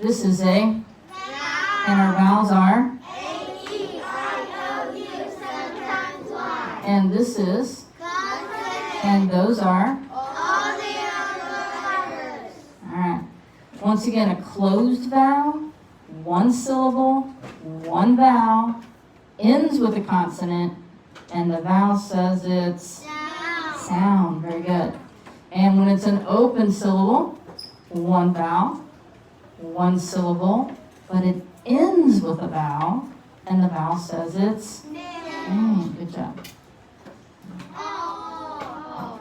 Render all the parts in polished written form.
This is a, and our vowels are, A-E-I-O-U, sometimes Y. and this is, Consonant. and those are. All the other letters. All right. Once again, a closed vowel, one syllable, one vowel, ends with a consonant, and the vowel says it's Sound. sound. Very good. And when it's an open syllable, one vowel, one syllable, but it ends with a vowel, and the vowel says it's good job. Oh.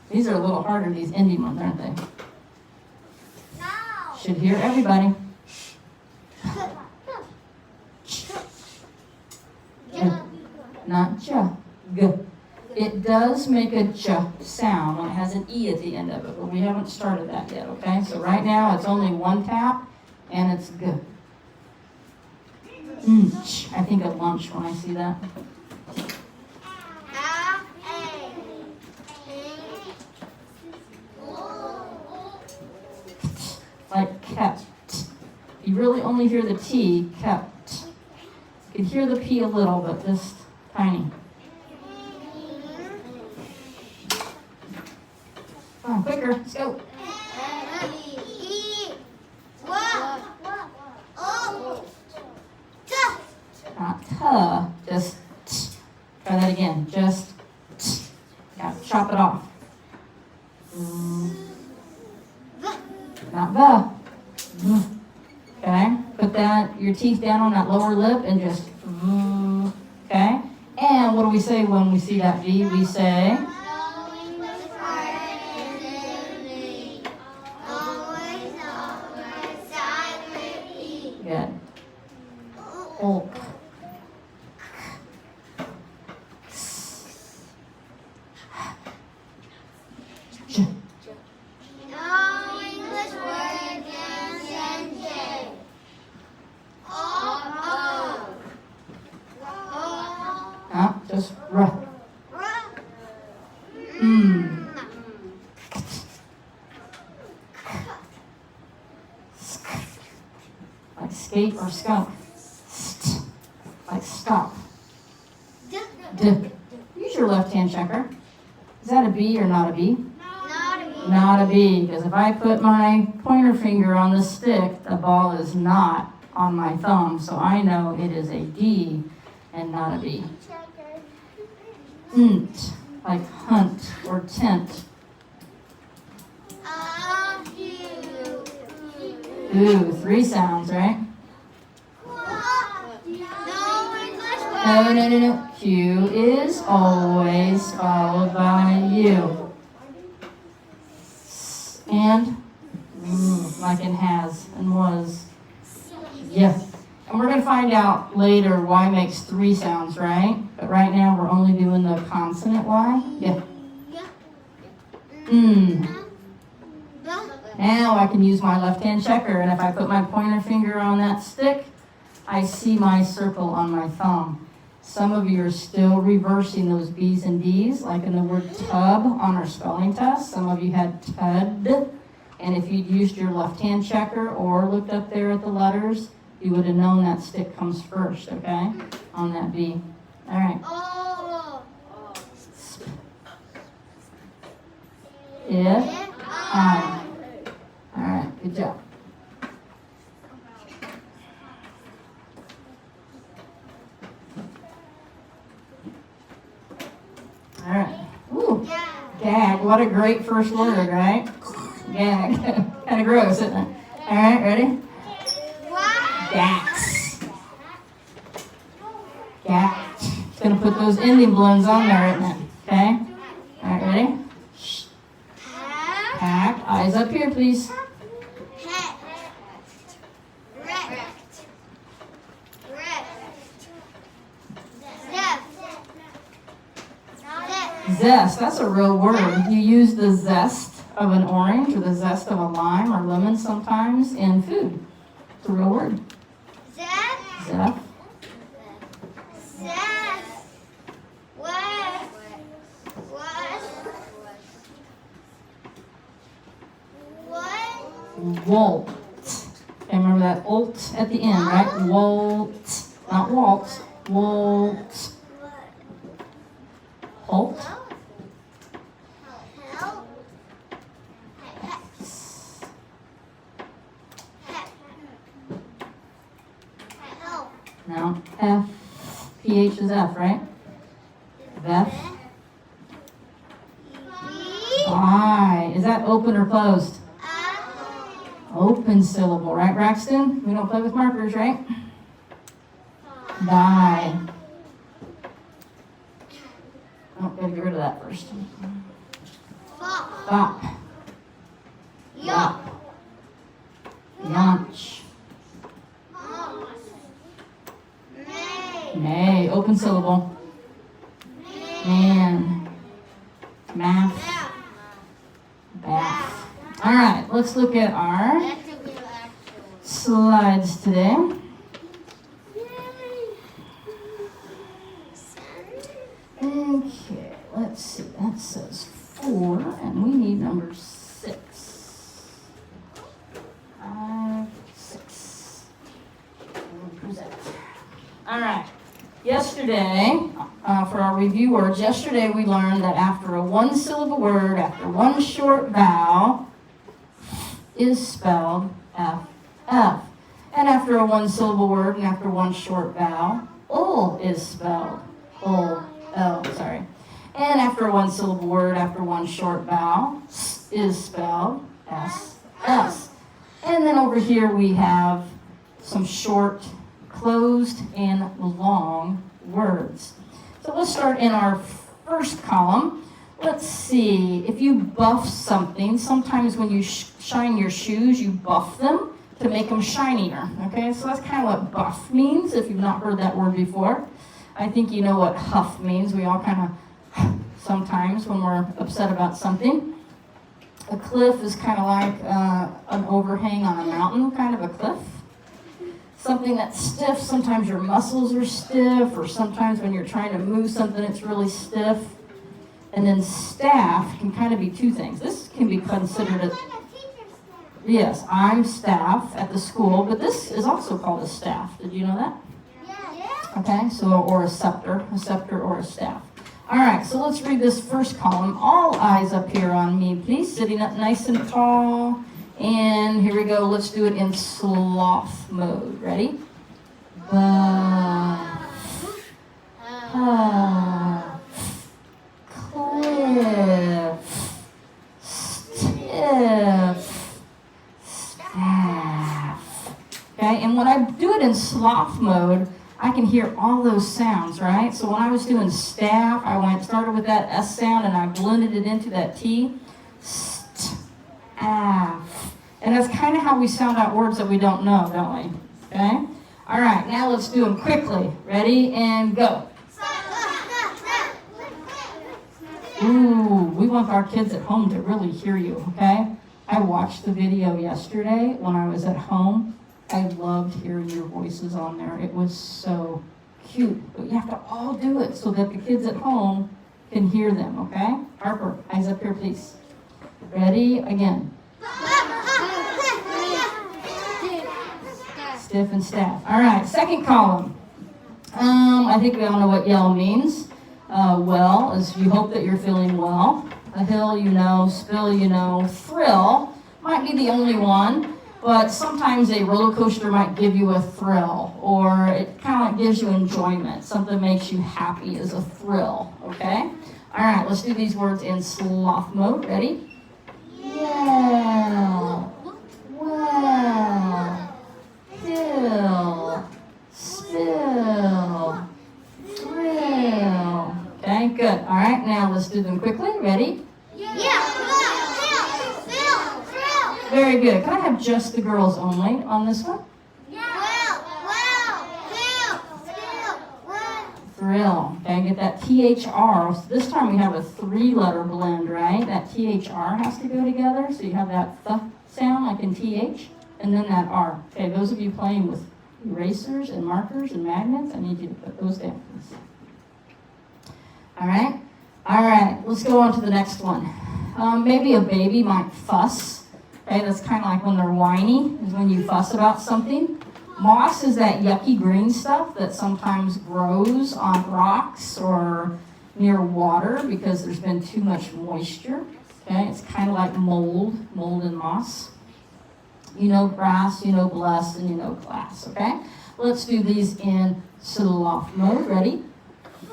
These are a little harder, these indie ones, aren't they? No. Should hear everybody. Not ch, g. It does make a ch sound when it has an E at the end of it, but we haven't started that yet, okay? So right now, it's only one tap, and it's g. I think of lunch when I see that. Like kept. You really only hear the T, kept. You can hear the P a little, but just tiny. Come on, quicker, let's go. Not t, just t. Try that again, just t. Yeah, chop it off. Not the. Okay, put your teeth down on that lower lip and just, okay? And what do we say when we see that V? We say, good. Hulk. Just r. Like skate or skunk. St. Like stop. D. Use your left-hand checker. Is that a B or not a B? Not a B, because if I put my pointer finger on the stick, the ball is not on my thumb, so I know it is a D and not a B. Nt, like hunt or tent. Ooh, 3 sounds, right? No. Q is always followed by U. And, like in has and was. Yeah. And we're going to find out later Y makes 3 sounds, right? But right now we're only doing the consonant Y. Yeah. Now I can use my left-hand checker, and if I put my pointer finger on that stick, I see my circle on my thumb. Some of you are still reversing those B's and D's, like in the word tub on our spelling test. Some of you had tud, and if you'd used your left-hand checker or looked up there at the letters, you would have known that stick comes first, okay, on that B. All right. If, I. All right, good job. All right. Ooh, gag. What a great first word, right? Gag. Kind of gross, isn't it? All right, ready? Gax. Gax. It's going to put those ending balloons on there, isn't it? Okay? All right, ready? Pack. Eyes up here, please. Zest, that's a real word. You use the zest of an orange or the zest of a lime or lemon sometimes in food. It's a real word. Zest. Wolt. Okay, remember that olt at the end, right? Wolt. Not Walt. Wolt. Holt. Help. Help. No. F. PH is F, right? Beth. I. Is that open or closed? Open syllable, right, Braxton? We don't play with markers, right? Die. Oh, gotta get rid of that first. Bop. Yop. Yaunch. Nay. Open syllable. Man. Math. Bath. All right, let's look at our slides today. Okay, let's see. That says 4, and we need number 6. 5, 6. And present. All right. Yesterday, for our review words, yesterday we learned that after a one-syllable word, after one short vowel, is spelled F. And after a one-syllable word and after one short vowel, ul is spelled sorry. And after a one-syllable word, after one short vowel, s is spelled S. And then over here we have some short, closed, and long words. So let's start in our first column. Let's see, if you buff something, sometimes when you shine your shoes, you buff them to make them shinier, okay? So that's kind of what buff means, if you've not heard that word before. I think you know what huff means. We all kind of, sometimes when we're upset about something. A cliff is kind of like an overhang on a mountain, kind of a cliff. Something that's stiff, sometimes your muscles are stiff, or sometimes when you're trying to move something, it's really stiff. And then staff can kind of be two things. This can be considered a, yes, I'm staff at the school, but this is also called a staff. Did you know that? Okay, so, or a scepter or a staff. All right, so let's read this first column. All eyes up here on me, please. Sitting up nice and tall. And here we go. Let's do it in sloth mode. Ready? Cliff. Stiff. Staff. Okay, and when I do it in sloth mode, I can hear all those sounds, right? So when I was doing staff, I started with that S sound and I blended it into that T. Staff. And that's kind of how we sound out words that we don't know, don't we? Okay? All right, now let's do them quickly. Ready and go. Ooh, we want our kids at home to really hear you, okay? I watched the video yesterday when I was at home. I loved hearing your voices on there. It was so cute. But you have to all do it so that the kids at home can hear them, okay? Harper, eyes up here, please. Ready? Again. Stiff and staff. All right, second column. I think we all know what yell means. Well is you hope that you're feeling well. A hill, you know. Spill, you know. Thrill might be the only one. But sometimes a roller coaster might give you a thrill, or it kind of gives you enjoyment. Something makes you happy is a thrill, okay? All right, let's do these words in sloth mode. Ready? Yell, well, fill, spill, thrill. Okay, good. All right, now let's do them quickly. Ready? Very good. Can I have just the girls only on this one? Thrill. Okay, get that THR. So this time we have a 3-letter blend, right? That THR has to go together. So you have that th sound like in TH, and then that R. Okay, those of you playing with erasers and markers and magnets, I need you to put those down, please. All right? All right, let's go on to the next one. Maybe a baby might fuss. Okay, that's kind of like when they're whiny, is when you fuss about something. Moss is that yucky green stuff that sometimes grows on rocks or near water because there's been too much moisture. Okay, it's kind of like mold and moss. You know grass, you know blessed, and you know class, okay? Let's do these in sloth mode. Ready?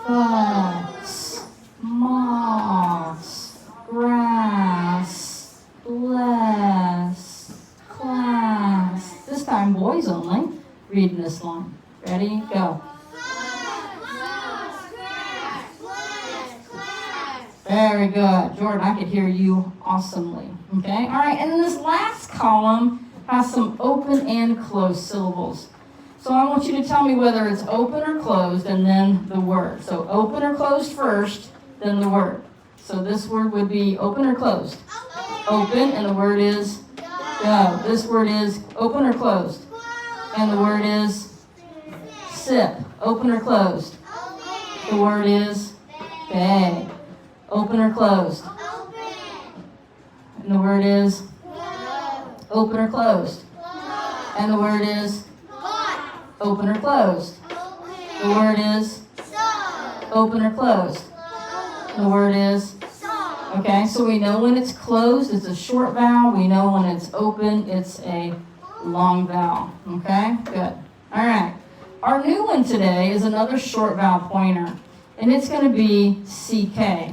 Fuss, moss, grass, bless, class. This time, boys only, reading this line. Ready? Go. Very good. Jordan, I could hear you awesomely. Okay? All right, and then this last column has some open and closed syllables. So I want you to tell me whether it's open or closed and then the word. So open or closed first, then the word. So this word would be open or closed? Open, and the word is go. This word is open or closed? And the word is sip. Open or closed? The word is bag. Open or closed? And the word is open or closed? And the word is open or closed? The word is open or closed? The word is okay, so we know when it's closed, it's a short vowel. We know when it's open, it's a long vowel. Okay, good. All right. Our new one today is another short vowel pointer, and it's going to be CK.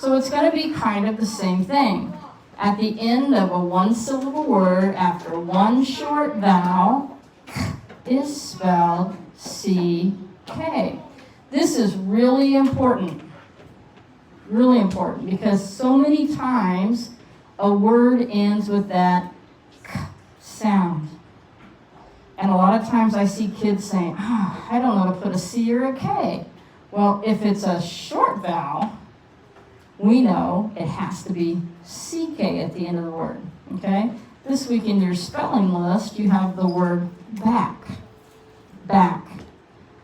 So it's going to be kind of the same thing. At the end of a one-syllable word, after one short vowel, is spelled CK. This is really important. Really important, because so many times a word ends with that k sound. And a lot of times I see kids saying, I don't know to put a C or a K. Well, if it's a short vowel, we know it has to be CK at the end of the word, okay? This week in your spelling list, you have the word back. Back.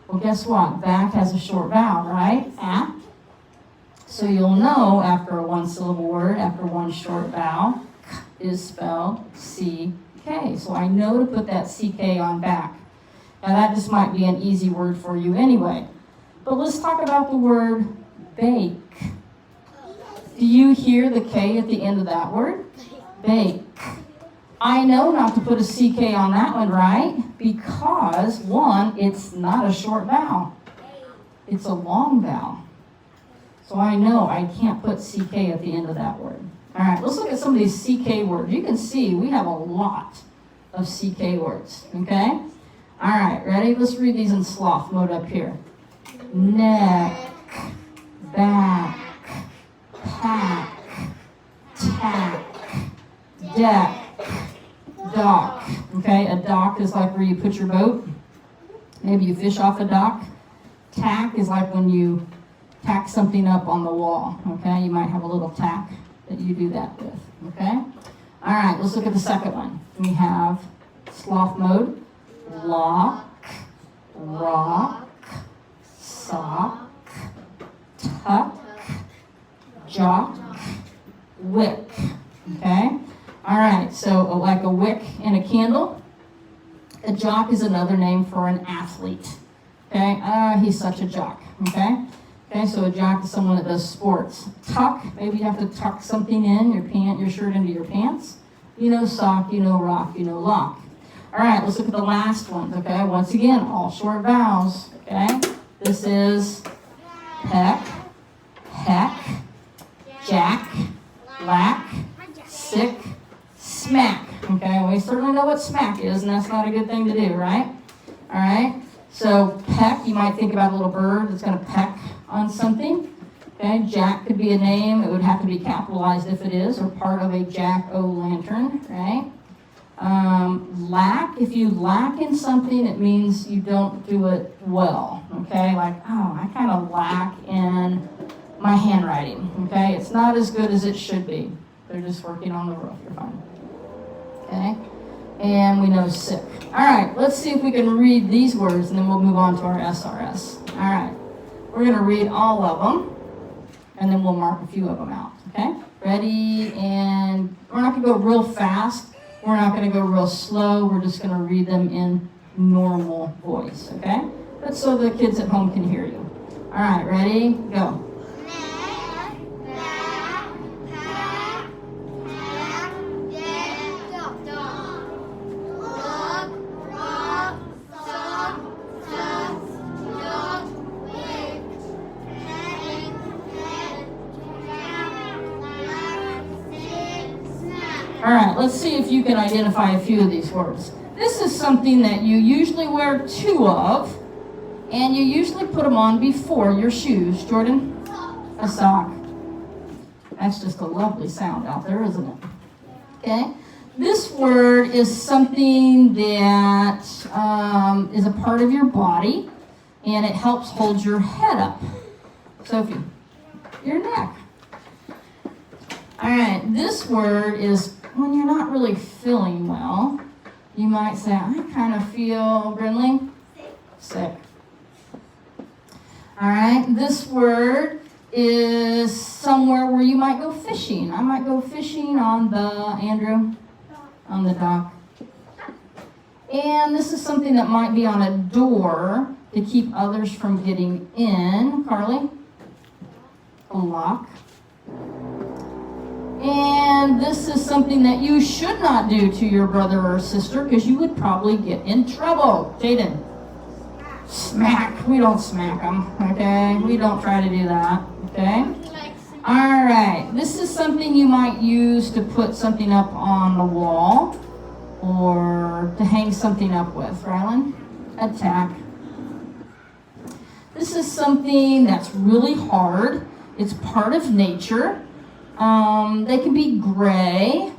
Well, guess what? Back has a short vowel, right? At. So you'll know after a one-syllable word, after one short vowel, is spelled CK. So I know to put that CK on back. Now that just might be an easy word for you anyway. But let's talk about the word bake. Do you hear the K at the end of that word? Bake. I know not to put a CK on that one, right? Because, one, it's not a short vowel. It's a long vowel. So I know I can't put CK at the end of that word. All right, let's look at some of these CK words. You can see we have a lot of CK words, okay? All right, ready? Let's read these in sloth mode up here. Neck, back, pack, tack, deck, dock. Okay, a dock is like where you put your boat. Maybe you fish off a dock. Tack is like when you tack something up on the wall. Okay, you might have a little tack that you do that with. Okay, all right, let's look at the second one. We have sloth mode. Lock, rock, sock, tuck, jock, wick. Okay? All right, so like a wick in a candle. A jock is another name for an athlete. Okay? He's such a jock. Okay? Okay, so a jock is someone that does sports. Tuck, maybe you have to tuck something in, your shirt into your pants. You know sock, you know rock, you know lock. All right, let's look at the last one. Okay, once again, all short vowels. Okay? This is peck, heck, jack, lack, sick, smack. Okay, we certainly know what smack is, and that's not a good thing to do, right? All right, so peck, you might think about a little bird that's going to peck on something. Okay, jack could be a name. It would have to be capitalized if it is, or part of a jack-o'-lantern, right? Lack, if you lack in something, it means you don't do it well, okay? Like, I kind of lack in my handwriting, okay? It's not as good as it should be. They're just working on the roof. You're fine. Okay? And we know sick. All right, let's see if we can read these words, and then we'll move on to our SRS. All right, we're going to read all of them, and then we'll mark a few of them out, okay? Ready? And we're not going to go real fast. We're not going to go real slow. We're just going to read them in normal voice, okay? But so the kids at home can hear you. All right, ready? Go. All right, let's see if you can identify a few of these words. This is something that you usually wear two of, and you usually put them on before your shoes. Jordan? A sock. That's just a lovely sound out there, isn't it? Okay. This word is something that is a part of your body, and it helps hold your head up. So if your neck. All right, this word is when you're not really feeling well. You might say, I kind of feel, Brinley? Sick. All right, this word is somewhere where you might go fishing. I might go fishing on the dock. And this is something that might be on a door to keep others from getting in. Carly? A lock. And this is something that you should not do to your brother or sister because you would probably get in trouble. Jaden? Smack. We don't smack them, okay? We don't try to do that, okay? All right. This is something you might use to put something up on the wall or to hang something up with. Rylan? A tack. This is something that's really hard. It's part of nature. They can be gray.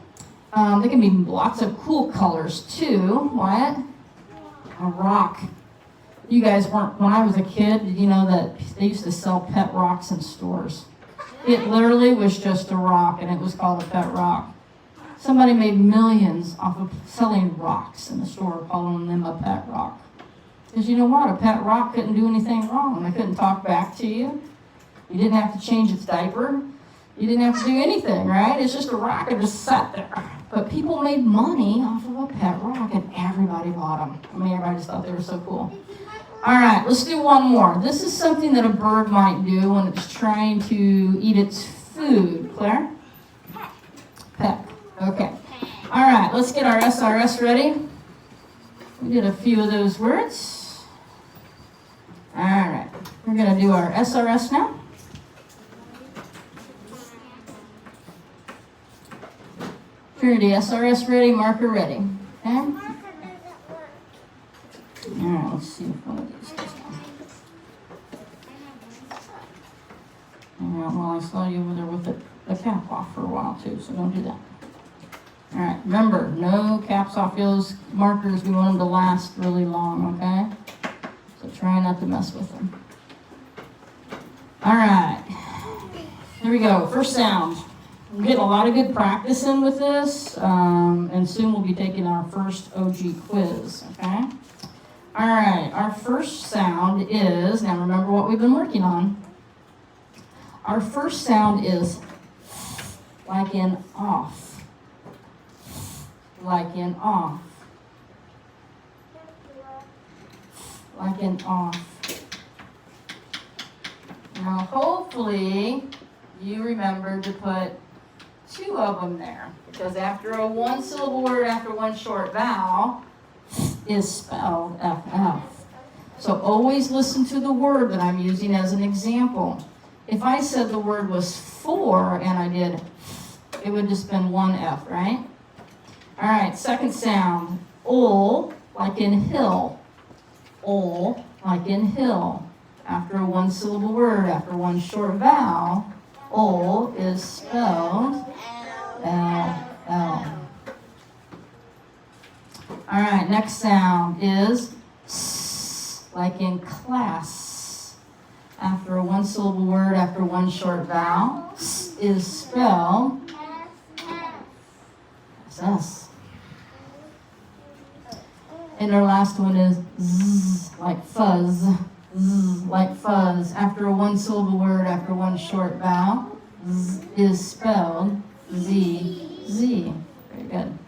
They can be lots of cool colors too. What? A rock. You guys weren't, when I was a kid, you know that they used to sell pet rocks in stores. It literally was just a rock, and it was called a pet rock. Somebody made millions off of selling rocks in the store, calling them a pet rock. Because you know what? A pet rock couldn't do anything wrong. They couldn't talk back to you. You didn't have to change its diaper. You didn't have to do anything, right? It's just a rock and just sat there. But people made money off of a pet rock, and everybody bought them. I mean, everybody just thought they were so cool. All right, let's do one more. This is something that a bird might do when it's trying to eat its food. Claire? Peck. Okay. All right, let's get our SRS ready. We did a few of those words. All right, we're going to do our SRS now. Purity, SRS ready, marker ready. Okay? All right, let's see if one of these goes down. All right, well, I saw you over there with the cap off for a while too, so don't do that. All right, remember, no caps off those markers. We want them to last really long, okay? So try not to mess with them. All right, here we go. First sound. We're getting a lot of good practice in with this, and soon we'll be taking our first OG quiz, okay? All right, our first sound is, now remember what we've been working on. Our first sound is like in off. Like in off. Like in off. Now hopefully you remember to put two of them there, because after a one-syllable word, after one short vowel, is spelled FF. So always listen to the word that I'm using as an example. If I said the word was for and I did, it would just been one F, right? All right, second sound, ol, like in hill. Ol, like in hill. After a one-syllable word, after one short vowel, ol is spelled L. All right, next sound is S, like in class. After a one-syllable word, after one short vowel, S is spelled SS. And our last one is Z, like fuzz. Z, like fuzz. After a one-syllable word, after one short vowel, Z is spelled Z. Very good.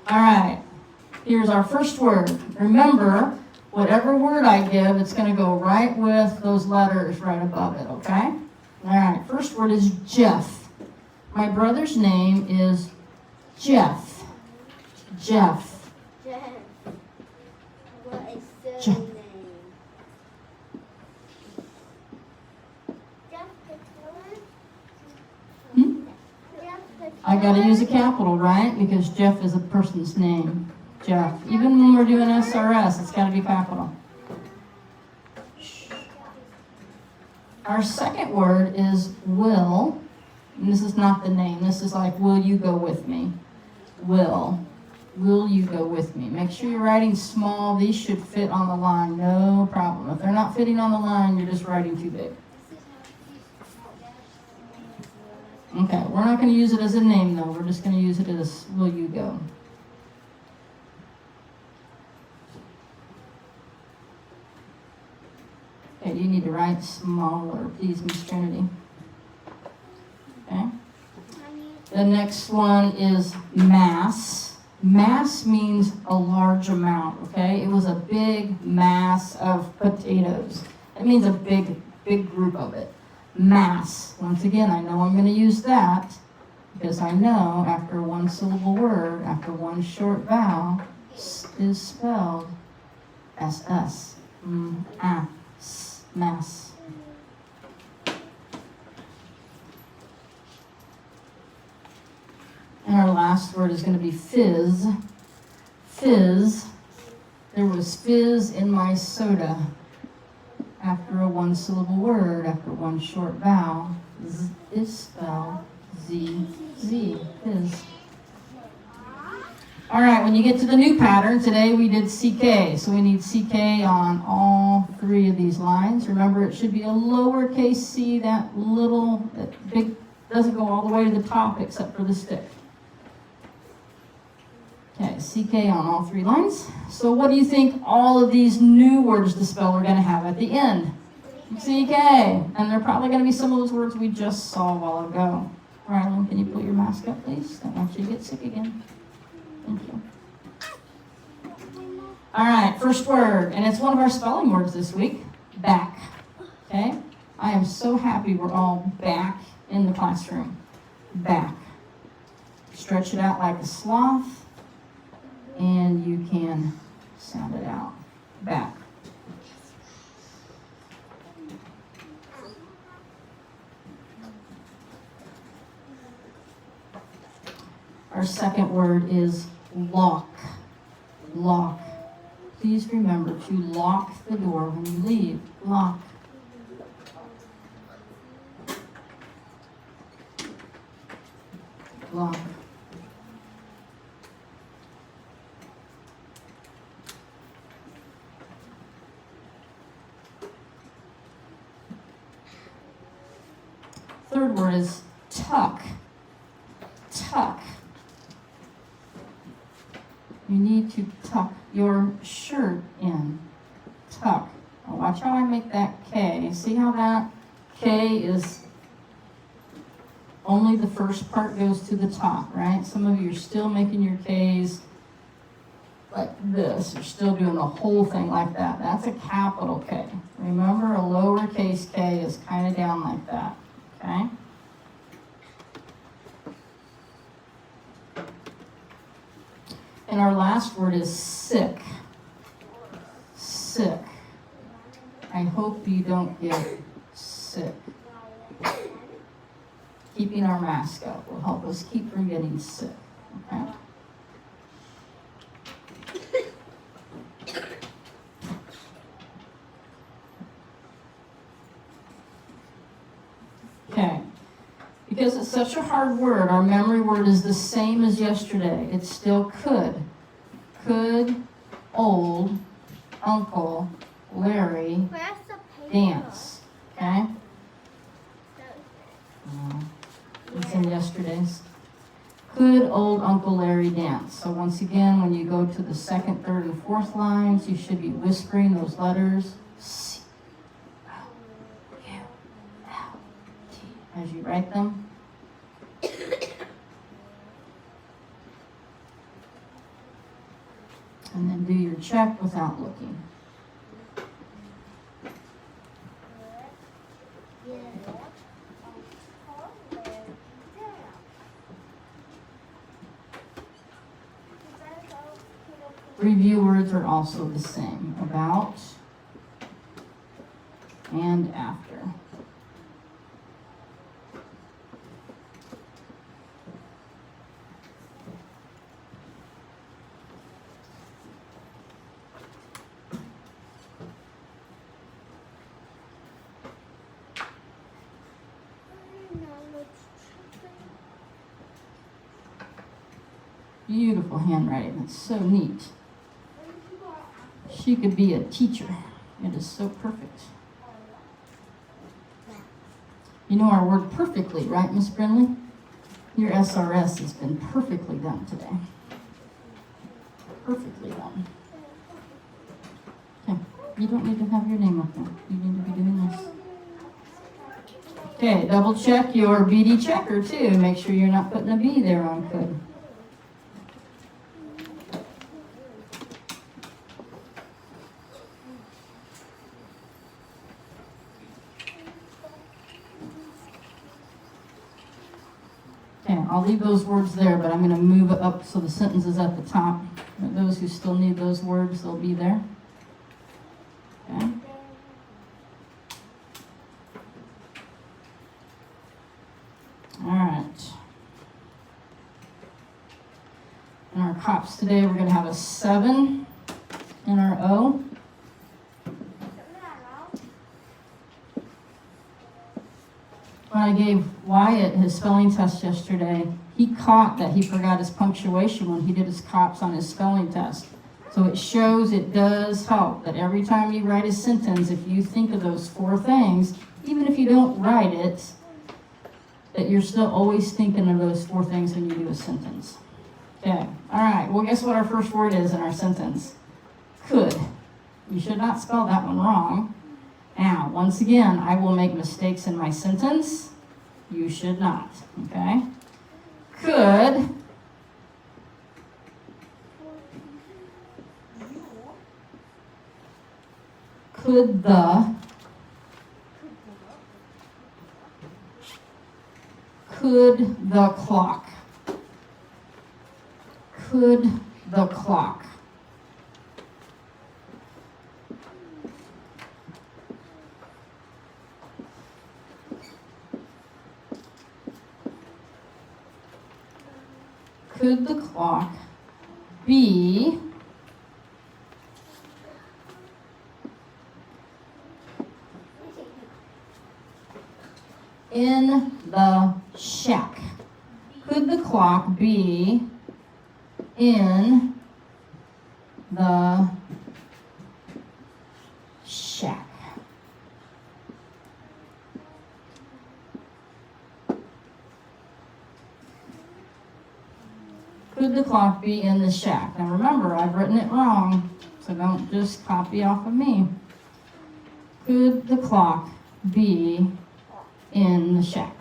All right, here's our first word. Remember, whatever word I give, it's going to go right with those letters right above it, okay? All right, first word is Jeff. My brother's name is Jeff. Jeff. Jeff. What is Jeff. surname? Jeff Couture? Hmm? Jeff Couture? I got to use a capital, right? Because Jeff is a person's name. Jeff. Even when we're doing SRS, it's got to be capital. Our second word is will. And this is not the name. This is like, will you go with me? Will. Will you go with me? Make sure you're writing small. These should fit on the line. No problem. If they're not fitting on the line, you're just writing too big. Okay, we're not going to use it as a name, though. We're just going to use it as, will you go? Okay, you need to write smaller, please, Miss Trinity. Okay. The next one is mass. Mass means a large amount, okay? It was a big mass of potatoes. It means a big group of it. Mass. Once again, I know I'm going to use that because I know after one syllable word, after one short vowel, is spelled SS. Mass. And our last word is going to be fizz. Fizz. There was fizz in my soda. After a one-syllable word, after one short vowel, Z is spelled Z. Fizz. All right, when you get to the new pattern, today we did CK. So we need CK on all three of these lines. Remember, it should be a lowercase c, that big, doesn't go all the way to the top except for the stick. Okay, CK on all three lines. So what do you think all of these new words to spell are going to have at the end? CK. And they're probably going to be some of those words we just saw a while ago. Rylan, can you put your mask up, please? Don't want you to get sick again. Thank you. All right, first word. And it's one of our spelling words this week. Back. Okay? I am so happy we're all back in the classroom. Back. Stretch it out like a sloth. And you can sound it out. Back. Our second word is lock. Lock. Please remember to lock the door when you leave. Lock. Lock. Third word is tuck. Tuck. You need to tuck your shirt in. Tuck. Now watch how I make that K. See how that K is only the first part goes to the top, right? Some of you are still making your Ks like this. You're still doing the whole thing like that. That's a capital K. Remember, a lowercase k is kind of down like that, okay? And our last word is sick. Sick. I hope you don't get sick. Keeping our mask up will help us keep from getting sick, okay? Okay. Because it's such a hard word, our memory word is the same as yesterday. It's still could. Could old Uncle Larry Where's the paper? dance? Okay? It's in yesterday's. Could old Uncle Larry dance? So once again, when you go to the second, third, and fourth lines, you should be whispering those letters. C, O, U, L, T, as you write them. check without looking. Review words are also the same. About and after. Beautiful handwriting. It's so neat. She could be a teacher. It is so perfect. You know our word perfectly, right, Miss Brindley? Your SRS has been perfectly done today. Perfectly done. Okay, you don't need to have your name up there. You need to be doing this. Okay, double check your BD checker too. Make sure you're not putting a B there on could. Okay, I'll leave those words there, but I'm going to move it up so the sentence is at the top. For those who still need those words, they'll be there. Okay. All right. In our COPS today, we're going to have a 7 in our O. When I gave Wyatt his spelling test yesterday, he caught that he forgot his punctuation when he did his COPS on his spelling test. So it shows it does help that every time you write a sentence, if you think of those 4 things, even if you don't write it, that you're still always thinking of those 4 things when you do a sentence. Okay, all right, well, guess what our first word is in our sentence? Could. You should not spell that one wrong. Now, once again, I will make mistakes in my sentence. You should not, okay? Could. Could the. Could the clock. Could the clock. Could the clock be in the shack? Could the clock be in the shack? Could the clock be in the shack? Now remember, I've written it wrong, so don't just copy off of me. Could the clock be in the shack?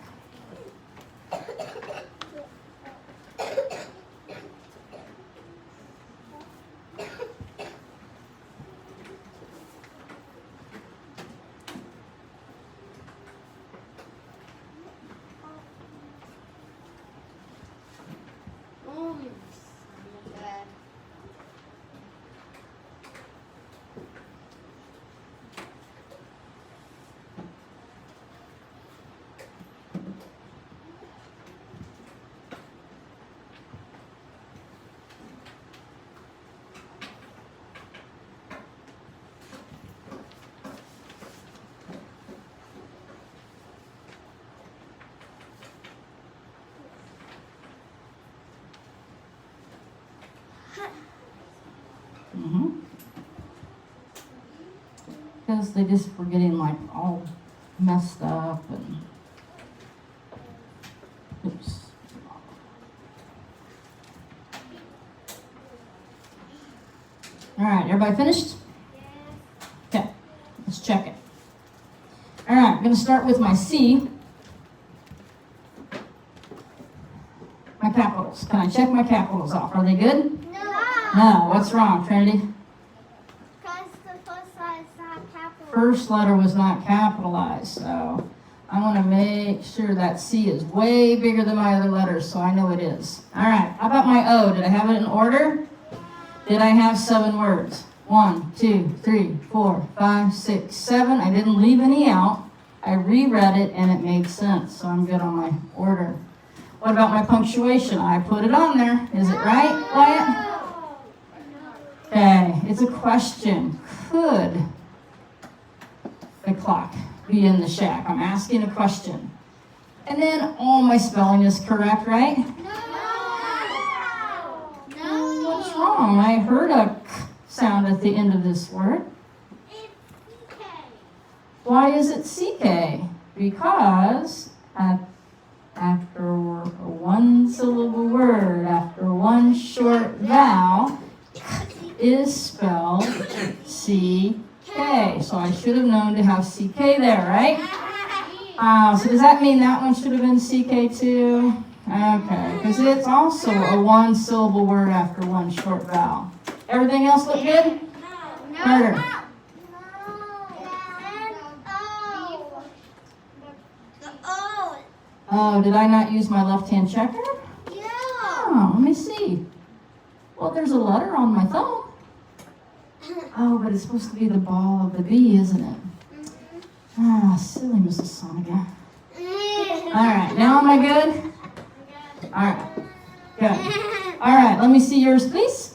Because they just were getting like all messed up and oops. All right, everybody finished? Okay, let's check it. All right, I'm going to start with my C. My capitals. Can I check my capitals off? Are they good? No. No. What's wrong, Trinity? first letter was not capitalized, so I want to make sure that C is way bigger than my other letters, so I know it is. All right, how about my O? Did I have it in order? Did I have 7 words? 1, 2, 3, 4, 5, 6, 7. I didn't leave any out. I reread it and it made sense, so I'm good on my order. What about my punctuation? I put it on there. Is it right, Wyatt? Okay, it's a question. Could the clock be in the shack? I'm asking a question. And then all my spelling is correct, right? What's wrong? I heard a k sound at the end of this word. Why is it CK? Because after a one syllable word, after one short vowel, is spelled CK. So I should have known to have CK there, right? So does that mean that one should have been CK too? Okay, because it's also a one syllable word after one short vowel. Everything else look good? Carter. Oh, did I not use my left-hand checker? Oh, let me see. Well, there's a letter on my thumb. Oh, but it's supposed to be the ball of the B, isn't it? Ah, silly Mrs. Sonica. All right, now am I good? All right, good. All right, let me see yours, please.